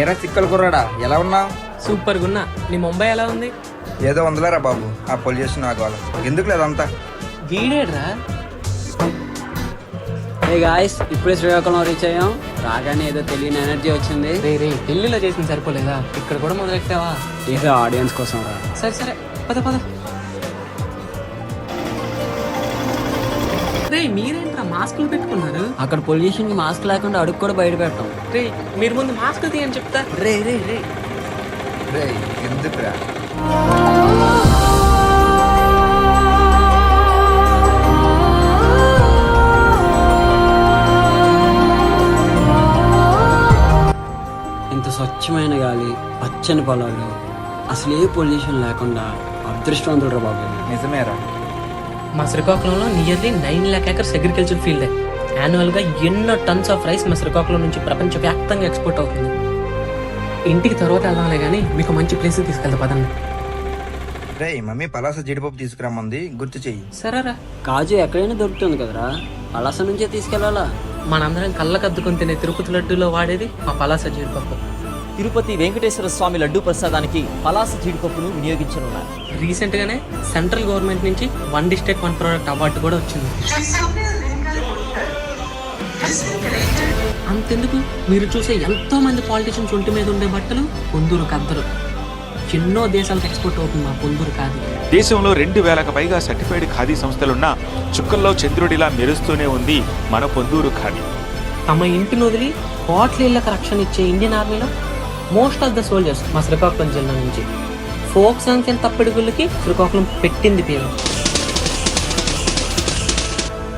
ఎరా చిక్కలు కుర్రాడా, ఎలా ఉన్నావు? సూపర్ గున్నా. నీ ముంబై ఎలా ఉంది? ఏదో ఉందిలేరా బాబు, ఆ పొల్యూషన్ ఆగవాలి ఎందుకు లేదంతా. వీడేడ్రా. హే గాయ్స్, ఇప్పుడే శ్రీకాకుళం రీచ్ అయ్యాం. రాగానే ఏదో తెలియని ఎనర్జీ వచ్చింది. రే ఢిల్లీలో చేసింది సరిపోలేదా? ఇక్కడ కూడా మొదలెట్టావా? ఏదో ఆడియన్స్ కోసం రా. సరే పద పద. రే మీరేంట్రా మాస్కులు పెట్టుకున్నారు? అక్కడ పొల్యూషన్ కి మాస్క్ లేకుండా అడుగు కూడా బయట పెట్టాం. రే మీరు ముందు మాస్క్ తీయని చెప్తా. రే ఎందుకురా? ఇంత స్వచ్ఛమైన గాలి, పచ్చని పొలాలు, అసలు ఏ పొల్యూషన్ లేకుండా అదృష్టవంతుడు బాబు. నిజమేరా. మా శ్రీకాకుళంలో nearly 9 lakh acres agriculture field. Annual గా ఎన్నో టన్స్ ఆఫ్ రైస్ మా శ్రీకాకుళం నుంచి ప్రపంచ వ్యాప్తంగా ఎక్స్పోర్ట్ అవుతుంది. ఇంటికి తర్వాత వెళ్దాంలే కానీ మీకు మంచి ప్లేస్ తీసుకెళ్తా పదండి. రే మమ్మీ పలాస జీడిపప్పు తీసుకురమ్మంది, గుర్తు చెయ్యి. సరేరా. కాజు ఎక్కడైనా దొరుకుతుంది కదరా, పలాస నుంచే తీసుకెళ్లాలా? మనందరం కళ్ళకద్దుకొని తినే తిరుపతి లడ్డూలో వాడేది మా పలాస జీడిపప్పు. తిరుపతి వెంకటేశ్వర స్వామి లడ్డూ ప్రసాదానికి పలాస జీడిపప్పును వినియోగించనున్నారు. రీసెంట్ గానే సెంట్రల్ గవర్నమెంట్ నుంచి 1 district 1 product అవార్డు కూడా వచ్చింది. అంతెందుకు, మీరు చూసే ఎంతో మంది పాలిటిషియన్స్ ఒంటి మీద ఉండే బట్టలు పొందూరు కద్దరు. ఎన్నో దేశాలకు ఎక్స్పోర్ట్ అవుతుంది మా పొందూరు ఖాదీ. దేశంలో 2000కు పైగా సర్టిఫైడ్ ఖాదీ సంస్థలున్నా చుక్కల్లో చంద్రుడిలా మెరుస్తూనే ఉంది మన పొందూరు ఖాదీ. తమ ఇంటిని వదిలి కోట్ల ఇళ్లకు రక్షణ ఇచ్చే ఇండియన్ ఆర్మీలో మోస్ట్ ఆఫ్ ద సోల్జర్స్ మా శ్రీకాకుళం జిల్లా నుంచి. ఫోక్ సాంగ్స్ అండ్ తప్పిడుగులకి శ్రీకాకుళం పెట్టింది పేరు.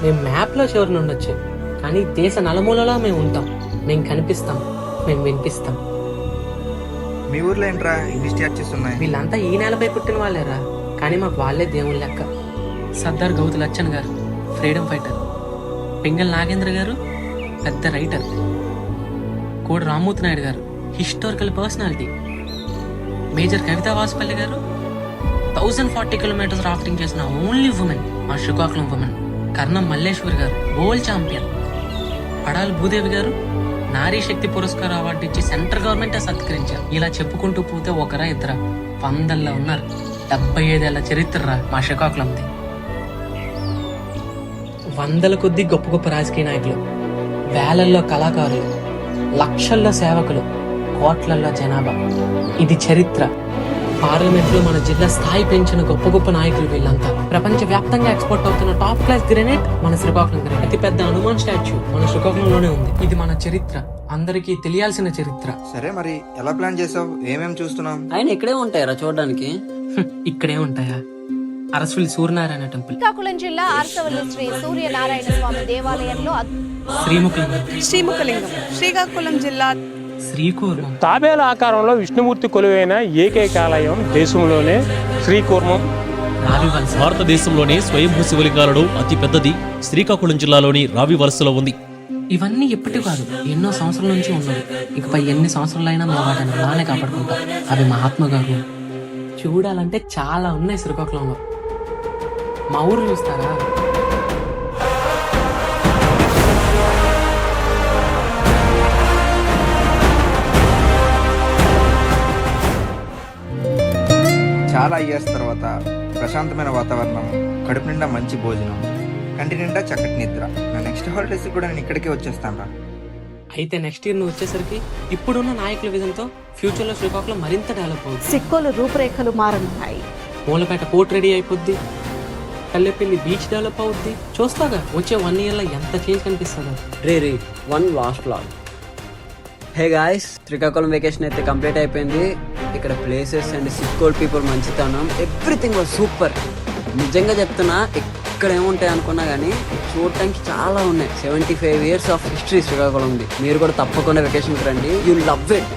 మేము మ్యాప్లో చివరిని ఉండొచ్చు, కానీ దేశ నలుమూలలో మేము ఉంటాం. మేము కనిపిస్తాం, మేము వినిపిస్తాం. మీ ఊర్లో ఏంట్రా ఇన్ని స్టాచ్యూస్ ఉన్నాయి? వీళ్ళంతా ఈ నేలపై పుట్టిన వాళ్ళేరా, కానీ మాకు వాళ్ళే దేవుళ్ళ లెక్క. సర్దార్ గౌతు లచ్చన్ గారు ఫ్రీడమ్ ఫైటర్, పింగల్ నాగేంద్ర గారు పెద్ద రైటర్, కోడి రామ్మూర్తి నాయుడు గారు హిస్టారికల్ పర్సనాలిటీ, మేజర్ కవితా వాసుపల్లి గారు 1040 kilometers రాఫ్టింగ్ చేసిన ఓన్లీ ఉమెన్ మా శ్రీకాకుళం ఉమెన్, కర్ణం మల్లేశ్వరి గారు వరల్డ్ ఛాంపియన్, పడాలి భూదేవి గారు నారీ శక్తి పురస్కార్ అవార్డు ఇచ్చి సెంట్రల్ గవర్నమెంటే సత్కరించారు. ఇలా చెప్పుకుంటూ పోతే ఒకరా ఇద్దరా 100 ఉన్నారు. 75 ఏళ్ల చరిత్ర మా శ్రీకాకుళంది. 100 కొద్దీ గొప్ప గొప్ప రాజకీయ నాయకులు, వేలల్లో కళాకారులు, లక్షల్లో సేవకులు, కోట్లల్లో జనాభా. ఇది చరిత్ర. పార్లమెంట్ లో మన జిల్లా స్థాయి పెంచిన గొప్ప గొప్ప నాయకులు వీళ్ళంతా. ప్రపంచ వ్యాప్తంగా ఎక్స్పోర్ట్ అవుతున్న టాప్ క్లాస్ గ్రెనేట్ మన శ్రీకాకుళం గ్రెనేట్. అతి పెద్ద హనుమాన్ స్టాచ్యూ మన శ్రీకాకుళంలోనే ఉంది. ఇది మన చరిత్ర, అందరికీ తెలియాల్సిన చరిత్ర. సరే మరి ఎలా ప్లాన్ చేసావు? ఏమేం చూస్తున్నాం? ఆయన ఇక్కడే ఉంటాయరా చూడడానికి? ఇక్కడే ఉంటాయా? అరసవల్లి సూర్యనారాయణ టెంపుల్, శ్రీకాకుళం జిల్లా అరసవల్లి శ్రీ సూర్యనారాయణ స్వామి దేవాలయంలో శ్రీముఖలింగం, శ్రీకాకుళం జిల్లా శ్రీకూర్మం, తాబేల ఆకారంలో విష్ణుమూర్తి కొలువైన ఏకైక ఆలయం దేశంలోనే శ్రీకూర్మం. రావివలస, భారతదేశంలోనే స్వయంభూ శివలింగాలలో అతి పెద్దది శ్రీకాకుళం జిల్లాలోని రావివలసలో ఉంది. ఇవన్నీ ఎప్పటి కాదు, ఎన్నో సంవత్సరాల నుంచి ఉన్నవి. ఇకపై ఎన్ని సంవత్సరాలైనా మేము వాటిని అలానే కాపాడుకుంటాం. అవి మహాత్మ గారు. చూడాలంటే చాలా ఉన్నాయి శ్రీకాకుళంలో. మా ఊరు చూస్తారా? చాలా ఇయర్స్ తర్వాత ప్రశాంతమైన వాతావరణం, కడుపు నిండా మంచి భోజనం, కంటి నిండా చక్కటి నిద్ర. నా నెక్స్ట్ హాలిడేస్ కూడా నేను ఇక్కడికే వచ్చేస్తాను రా. అయితే నెక్స్ట్ ఇయర్ నువ్వు వచ్చేసరికి ఇప్పుడున్న నాయకుల విధంతో ఫ్యూచర్ లో శ్రీకాకుళం మరింత డెవలప్ అవుతుంది. సిక్కోలు రూపురేఖలు మారనున్నాయి. మూలపేట పోర్ట్ రెడీ అయిపోద్ది, కల్లెపల్లి బీచ్ డెవలప్ అవుద్ది. చూస్తాగా వచ్చే 1 year లో ఎంత చేంజ్ కనిపిస్తుందో. రే one last log. Hey guys, Srikakulam vacation అయితే కంప్లీట్ అయిపోయింది. ఇక్కడ ప్లేసెస్ అండ్ సిక్కోల్ పీపుల్ మంచితనం, ఎవ్రీథింగ్ వాజ్ సూపర్. నిజంగా చెప్తున్నా, ఇక్కడ ఏముంటాయి అనుకున్నా కానీ చూడటానికి చాలా ఉన్నాయి. 75 years ఆఫ్ హిస్టరీ శ్రీకాకుళం ఉంది. మీరు కూడా తప్పకుండా వెకేషన్కి రండి, యూ లవ్ ఇట్.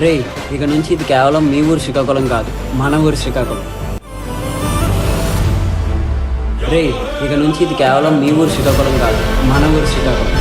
రే ఇక నుంచి ఇది కేవలం మీ ఊరు శ్రీకాకుళం కాదు, మన ఊరు శ్రీకాకుళం. రే ఇక నుంచి ఇది కేవలం మీ ఊరు శ్రీకాకుళం కాదు, మన ఊరు శ్రీకాకుళం.